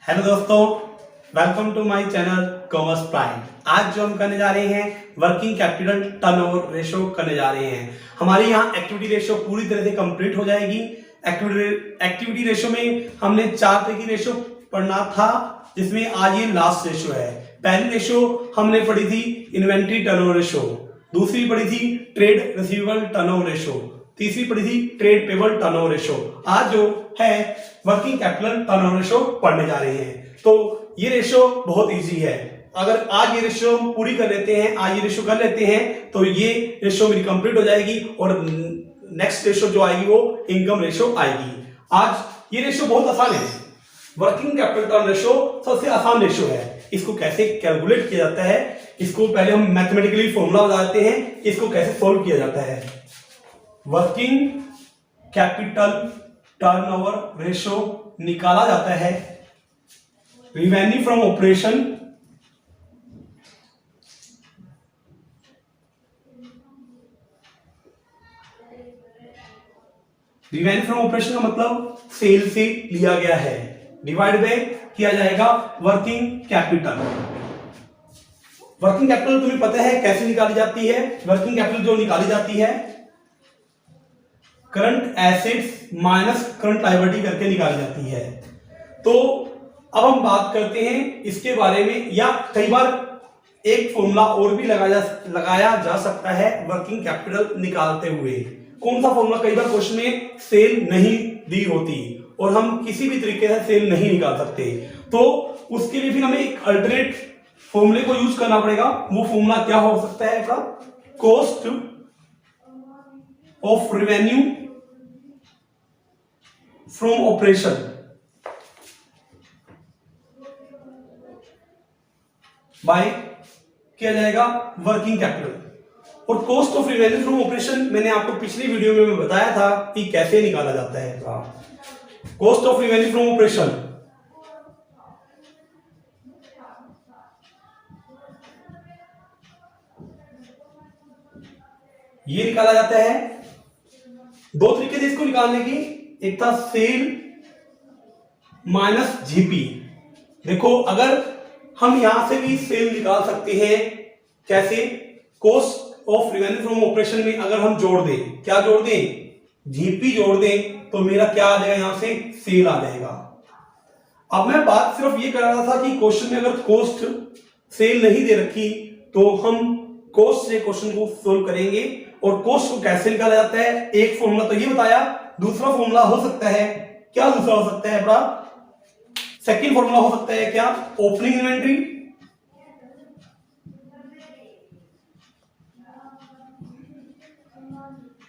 Hello दोस्तों, welcome to my channel commerce prime. आज जो हम करने जा रहे हैं वर्किंग कैपिटल टर्नओवर रेशो करने जा रहे हैं। हमारे यहाँ एक्टिविटी रेशो पूरी तरह से कंप्लीट हो जाएगी। एक्टिविटी रेशो में हमने 4 तरह की रेशो पढ़ना था, जिसमें आज ये लास्ट रेशो है। पहली रेशो हमने पढ़ी थी इन्वेंट्री टर्नओवर रेशो, दूसरी पढ़ी थी ट्रेड रिसीवेबल टर्नओवर रेशो, तीसरी पढ़ी थी ट्रेड पेबल टर्नओवर रेशो। आज जो है वर्किंग कैपिटल टर्नओवर रेशो पढ़ने जा रहे हैं। तो ये रेशो बहुत इजी है। अगर आज ये रेशो हम पूरी कर लेते हैं, आज ये रेशो कर लेते हैं, तो ये रेशो मेरी कंप्लीट हो जाएगी और नेक्स्ट रेशो जो आएगी वो इनकम रेशो आएगी। आज ये रेशो बहुत आसान है। वर्किंग कैपिटल टर्न रेशो सबसे आसान रेशो है। इसको कैसे कैलकुलेट किया जाता है, इसको पहले हम मैथमेटिकली फॉर्मूला बता देते हैं, इसको कैसे सोल्व किया जाता है। वर्किंग कैपिटल टर्नओवर रेशो निकाला जाता है रिवेन्यू फ्रॉम ऑपरेशन का मतलब सेल से लिया गया है, डिवाइड बाय किया जाएगा वर्किंग कैपिटल। वर्किंग कैपिटल तुम्हें पता है कैसे निकाली जाती है। वर्किंग कैपिटल जो निकाली जाती है current assets minus current liability करके निकाली जाती है। तो अब हम बात करते हैं इसके बारे में, या कई बार एक फॉर्मूला और भी लगाया जा सकता है वर्किंग कैपिटल निकालते हुए। कौन सा फॉर्मूला? कई बार क्वेश्चन में सेल नहीं दी होती और हम किसी भी तरीके से सेल नहीं निकाल सकते, तो उसके लिए फिर हमें एक अल्टरनेट फॉर्मूले को यूज करना पड़ेगा। वो फॉर्मूला क्या हो सकता है आपका? Cost of revenue from operation by किया जाएगा वर्किंग कैपिटल। और cost of revenue from operation मैंने आपको पिछली वीडियो में बताया था कि कैसे निकाला जाता है। Cost of revenue from operation ये निकाला जाता है दो तरीके से इसको निकालने की। एक था सेल माइनस जीपी। देखो, अगर हम यहां से भी सेल निकाल सकते हैं। कैसे? Cost of revenue from operation में अगर हम जोड़ दें, क्या जोड़ दें? जीपी जोड़ दें, तो मेरा क्या आ जाएगा? यहां से सेल आ जाएगा। अब मैं बात सिर्फ ये कर रहा था कि क्वेश्चन में अगर कॉस्ट सेल नहीं दे रखी तो हम कॉस्ट से क्वेश्चन को सोल्व करेंगे। और कॉस्ट को कैसे निकाला जाता है, एक फॉर्मूला तो ये बताया, दूसरा फॉर्मूला हो सकता है क्या? दूसरा हो सकता है अपना सेकंड फॉर्मूला हो सकता है क्या? Opening inventory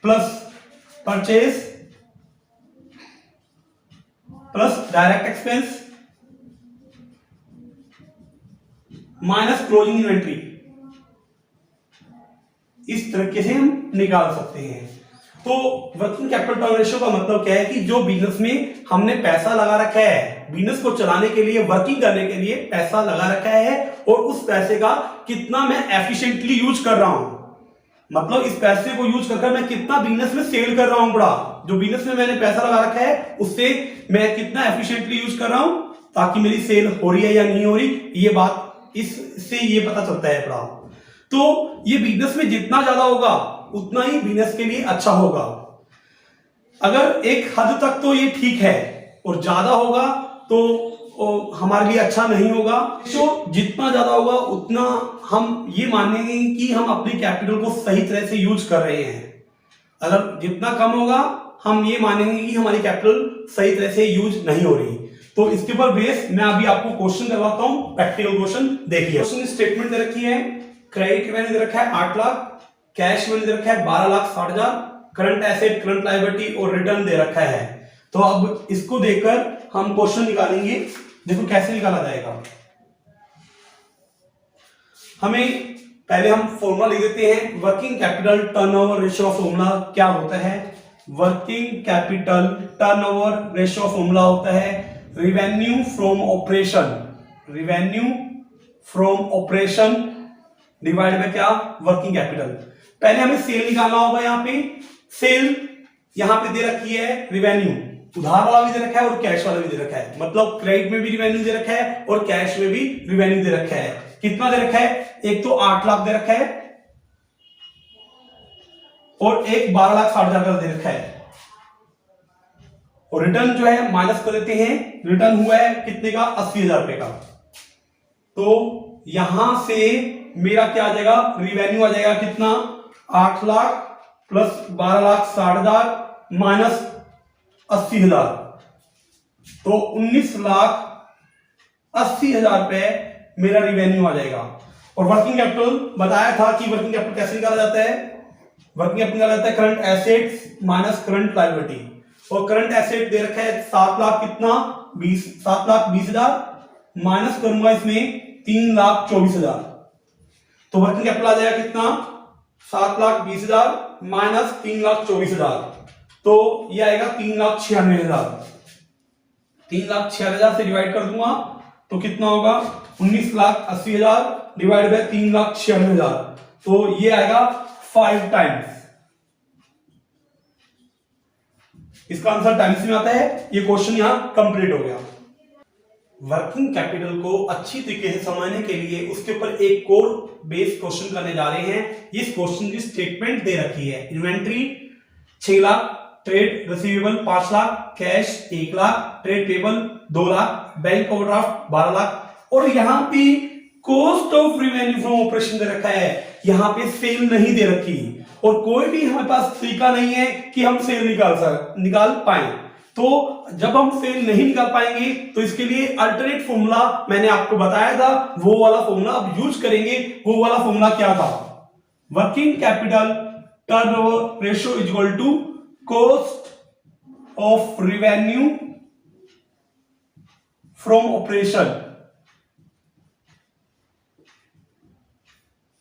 plus purchase plus direct expense minus closing inventory. इस तरीके से हम निकाल सकते हैं। तो वर्किंग कैपिटल टर्न रेशियो का मतलब क्या है कि जो बिजनेस में हमने पैसा लगा रखा है, बिजनेस को चलाने के लिए, वर्किंग करने के लिए पैसा लगा रखा है, और उस पैसे का कितना मैं एफिशिएंटली यूज कर रहा हूं। मतलब इस पैसे को यूज कर मैं कितना बिजनेस में सेल कर रहा हूं। बड़ा जो बिजनेस में मैंने पैसा लगा रखा है उससे मैं कितना एफिशिएंटली यूज कर रहा हूं, ताकि मेरी सेल हो रही है या नहीं हो रही, ये बात इससे ये पता चलता है। बड़ा तो ये बिजनेस में जितना ज्यादा होगा उतना ही बिजनेस के लिए अच्छा होगा। अगर एक हद तक तो ये ठीक है, और ज्यादा होगा तो हमारे लिए अच्छा नहीं होगा। तो जितना ज्यादा होगा उतना हम ये मानेंगे कि हम अपनी कैपिटल को सही तरह से यूज कर रहे हैं। अगर जितना कम होगा हम ये मानेंगे कि हमारी कैपिटल सही तरह से यूज नहीं हो रही। तो इसके ऊपर बेस मैं अभी आपको क्वेश्चन करवाता हूं, प्रैक्टिकल क्वेश्चन देखिए। क्वेश्चन स्टेटमेंट दे रखी है, क्रेडिट रेवेन्यू दे रखा है 8 लाख, कैश रेवेन्यू दे रखा है 12,60,000, करंट एसेट, करंट लायबिलिटी और रिटर्न दे रखा है। तो अब इसको देखकर हम क्वेश्चन निकालेंगे। देखो कैसे निकाला जाएगा। हमें पहले हम फॉर्मूला लिख देते हैं। Working capital turnover ratio formula क्या होता है? Working capital turnover ratio formula होता है revenue from operation, revenue from operation divide by क्या? Working capital. पहले हमें सेल निकालना होगा। यहां पे सेल यहां पे दे रखी है रेवेन्यू, उधार वाला भी दे रखा है और कैश वाला भी दे रखा है, मतलब क्रेडिट में भी रिवेन्यू दे रखा है और कैश में भी रिवेन्यू दे रखा है। कितना दे रखा है? एक तो 8 लाख दे रखा है और एक 12,60,000 का दे रखा है। और रिटर्न जो है माइनस कर देते हैं, रिटर्न हुआ है कितने का? 80,000 रुपए का। तो यहां से मेरा क्या आ जाएगा? रिवेन्यू आ जाएगा कितना? 8 लाख प्लस 12,60,000 माइनस 80,000, तो 19,80,000 रुपए मेरा रिवेन्यू आ जाएगा। और वर्किंग कैपिटल बताया था कि वर्किंग कैपिटल कैसे निकाला जाता है? वर्किंग कैपिटल निकाला जाता है current assets minus current liability. और करंट एसेट दे रखा है 7 लाख कितना? 7,20,000 माइनस करूंगा इसमें 3,24,000, तो वर्किंग कैपिटल आ जाएगा कितना? 7,20,000 माइनस 3,24,000, तो ये आएगा 3,96,000। 3,96,000 से डिवाइड कर दूंगा तो कितना होगा? 19,80,000 डिवाइड बाय 3,96,000, तो ये आएगा 5 टाइम्स। इसका आंसर टाइम्स में आता है। ये क्वेश्चन यहां कंप्लीट हो गया। वर्किंग कैपिटल को अच्छी तरीके से समझने के लिए उसके ऊपर एक कोर बेस्ड क्वेश्चन करने जा रहे हैं। इस क्वेश्चन की स्टेटमेंट दे रखी है। Inventory 6 lakh, trade receivable 5 lakh, cash 1 lakh, trade payable 2 lakh, bank overdraft 12 lakh. और यहां पे cost of revenue from operation दे रखा है, यहां पे सेल नहीं दे रखी और कोई भी हमारे पास तरीका नहीं है कि हम सेल निकाल पाए। तो जब हम सेल नहीं निकाल पाएंगे तो इसके लिए अल्टरनेट फॉर्मूला मैंने आपको बताया था, वो वाला फॉर्मूला अब यूज करेंगे। वो वाला फॉर्मूला क्या था? Working capital turnover ratio is equal to cost of revenue from operation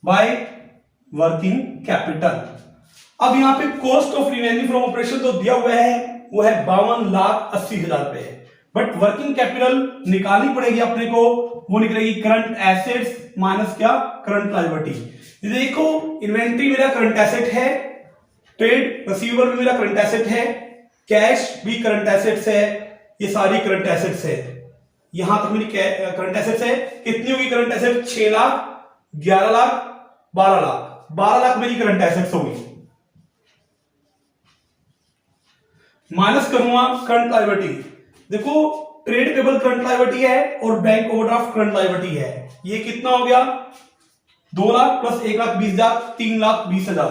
by working capital. अब यहां पे cost of revenue from operation तो दिया हुआ है, वो है 52,80,000 रुपए, बट वर्किंग कैपिटल निकालनी पड़ेगी अपने को। वो निकलेगी करंट एसेट्स माइनस क्या? Current liability. देखो इन्वेंट्री मेरा करंट एसेट है, ट्रेड रिसीवेबल भी मेरा करंट एसेट है, कैश भी करंट एसेट्स है, ये सारी करंट एसेट्स है। यहां तक मेरी करंट एसेट्स है। कितनी होगी करंट एसेट? 6 लाख, 11 लाख, 12 लाख। 12 लाख मेरी करंट एसेट्स होगी। माइनस करूंगा करंट लायबिलिटी। देखो ट्रेड पेबल करंट लायबिलिटी है और बैंक ओवरड्राफ्ट करंट लायबिलिटी है। ये कितना हो गया? 2 लाख प्लस 1,20,000, 3,20,000।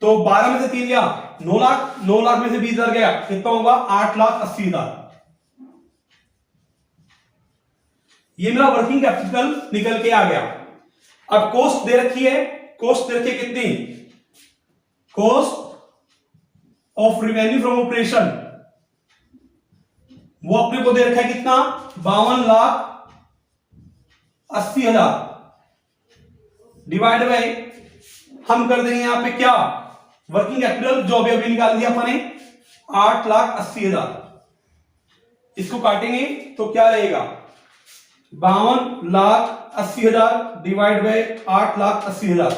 तो 12 में से 3 गया 9 लाख, 9 लाख में से 20,000 गया, कितना होगा? 8,80,000। ये मेरा वर्किंग कैपिटल निकल के आ गया। अब कॉस्ट दे रखी है, कॉस्ट दे रखी है कितनी? Cost of revenue from operation, वो अपने को दे रखा है कितना? 52,80,000 डिवाइड बाय, हम कर देंगे यहां पे क्या? वर्किंग कैपिटल जो अभी निकाल दिया अपने 8,80,000। इसको काटेंगे तो क्या रहेगा? 52,80,000 डिवाइड बाय 8,80,000,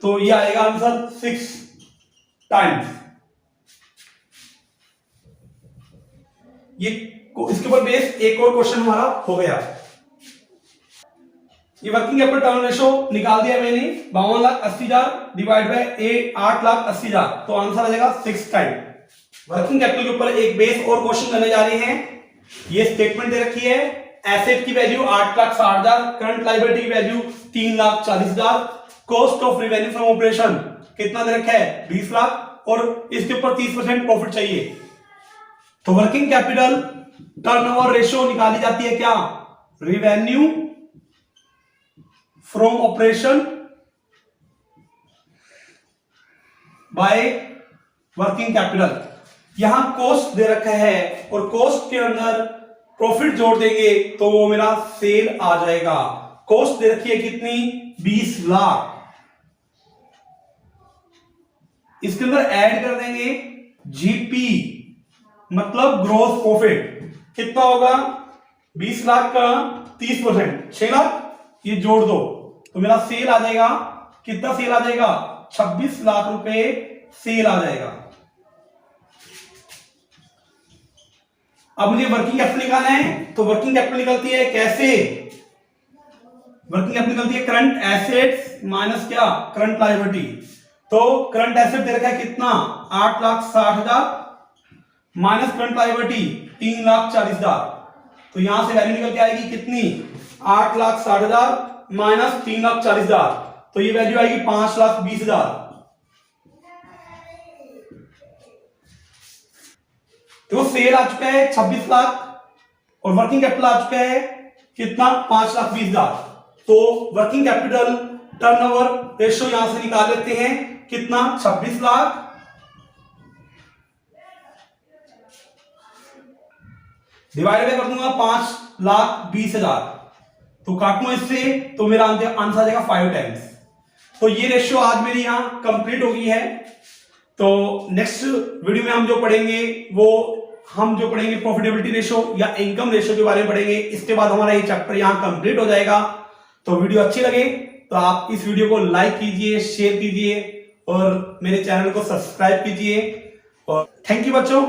तो ये आएगा आंसर 6 टाइम्स। ये इसके ऊपर बेस एक और क्वेश्चन हमारा हो गया। ये वर्किंग कैपिटल टर्न रेशो निकाल दिया मैंने, 52,80,000 डिवाइड बाय 8,80,000, तो आंसर आ जाएगा 6 टाइम। वर्किंग कैपिटल के ऊपर एक बेस और क्वेश्चन करने जा रहे हैं। ये स्टेटमेंट दे रखी है, एसेट की वैल्यू 8,60,000, करंट लायबिलिटी की value 3,40,000, cost of revenue from operation कितना दे रखा है? 20 लाख, और इसके ऊपर 30% प्रॉफिट चाहिए। तो वर्किंग कैपिटल टर्नओवर रेशियो निकाली जाती है क्या? Revenue from operation by working capital. यहां कॉस्ट दे रखा है और कॉस्ट के अंदर प्रॉफिट जोड़ देंगे तो वो मेरा सेल आ जाएगा। कॉस्ट दे रखी है कितनी? 20 लाख। इसके अंदर ऐड कर देंगे जीपी, मतलब ग्रोस प्रॉफिट। कितना होगा? 20 लाख का 30%, 6 लाख। ये जोड़ दो तो मेरा सेल आ जाएगा, कितना सेल आ जाएगा? 26 लाख रुपए सेल आ जाएगा। अब मुझे वर्किंग कैपिटल निकालना है, तो वर्किंग कैपिटल निकलती है कैसे? वर्किंग कैपिटल निकलती है करंट एसेट्स माइनस क्या? Current liability. तो करंट एसेट दे रखा है कितना? 8,60,000 माइनस करंट लायबिलिटी 3,40,000। तो यहां से वैल्यू निकल के आएगी कितनी? 8,60,000 माइनस 3,40,000। तो ये वैल्यू आएगी 5,20,000। तो सेल आ चुका है 26 लाख और वर्किंग कैपिटल आ चुका है कितना? 5,20,000। तो वर्किंग कैपिटल टर्नओवर रेशियो यहां से निकाल लेते हैं कितना? 26 लाख डिवाइड कर दूंगा 5,20,000। तो काटूंगा इससे तो मेरा आंसर आ जाएगा 5 टाइम्स। तो ये रेशियो आज मेरी यहां कंप्लीट हो गई है। तो नेक्स्ट वीडियो में हम जो पढ़ेंगे प्रॉफिटेबिलिटी रेशियो या इनकम रेशियो के बारे में पढ़ेंगे। इसके बाद हमारा ये चैप्टर यहां कंप्लीट हो जाएगा। तो वीडियो अच्छी लगे तो आप इस वीडियो को लाइक कीजिए, शेयर कीजिए और मेरे चैनल को सब्सक्राइब कीजिए। और थैंक यू बच्चों।